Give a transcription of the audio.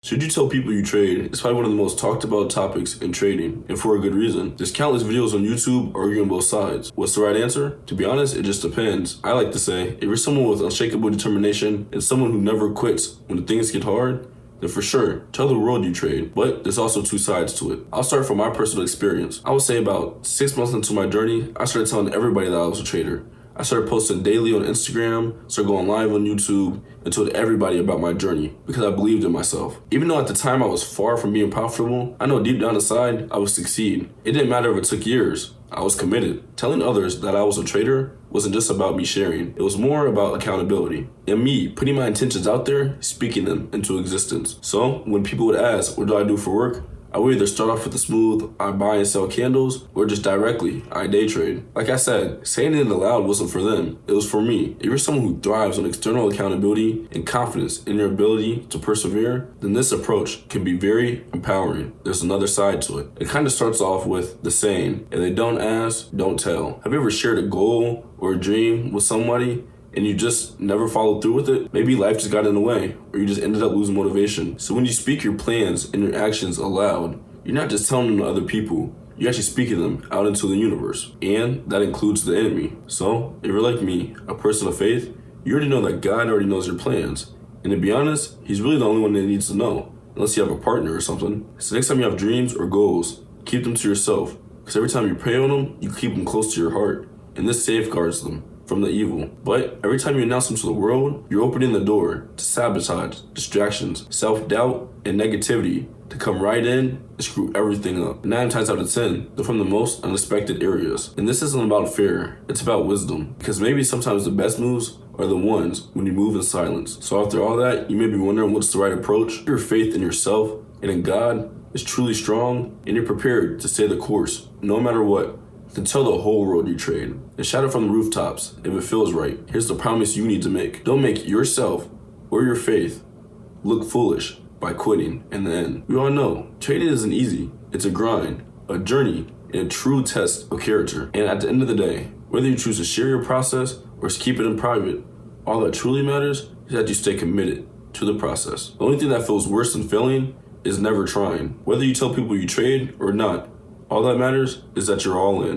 Should you tell people you trade? It's probably one of the most talked about topics in trading, and for a good reason. There's countless videos on YouTube arguing both sides. What's the right answer? To be honest, it just depends. I like to say, if you're someone with unshakable determination and someone who never quits when things get hard, then for sure, tell the world you trade. But there's also two sides to it. I'll start from my personal experience. I would say about 6 months into my journey, I started telling everybody that I was a trader. I started posting daily on Instagram, started going live on YouTube, and told everybody about my journey because I believed in myself. Even though at the time I was far from being profitable, I know deep down inside I would succeed. It didn't matter if it took years. I was committed. Telling others that I was a trader wasn't just about me sharing. It was more about accountability and me putting my intentions out there, speaking them into existence. So when people would ask, what do I do for work? I would either start off with the smooth, I buy and sell candles, or just directly, I day trade. Like I said, saying it aloud wasn't for them, it was for me. If you're someone who thrives on external accountability and confidence in your ability to persevere, then this approach can be very empowering. There's another side to it. It kind of starts off with the saying, if they don't ask, don't tell. Have you ever shared a goal or a dream with somebody and you just never followed through with it? Maybe life just got in the way, or you just ended up losing motivation. So when you speak your plans and your actions aloud, you're not just telling them to other people, you're actually speaking them out into the universe. And that includes the enemy. So if you're like me, a person of faith, you already know that God already knows your plans. And to be honest, he's really the only one that needs to know, unless you have a partner or something. So next time you have dreams or goals, keep them to yourself. Because every time you pray on them, you keep them close to your heart. And this safeguards them from the evil. But every time you announce them to the world, you're opening the door to sabotage, distractions, self-doubt, and negativity to come right in and screw everything up. 9 times out of 10, they're from the most unexpected areas. And this isn't about fear, it's about wisdom. Because maybe sometimes the best moves are the ones when you move in silence. So after all that, you may be wondering what's the right approach. Your faith in yourself and in God is truly strong, and you're prepared to stay the course, no matter what. Then tell the whole world you trade. And shout it from the rooftops if it feels right. Here's the promise you need to make. Don't make yourself or your faith look foolish by quitting in the end. We all know trading isn't easy. It's a grind, a journey, and a true test of character. And at the end of the day, whether you choose to share your process or keep it in private, all that truly matters is that you stay committed to the process. The only thing that feels worse than failing is never trying. Whether you tell people you trade or not, all that matters is that you're all in.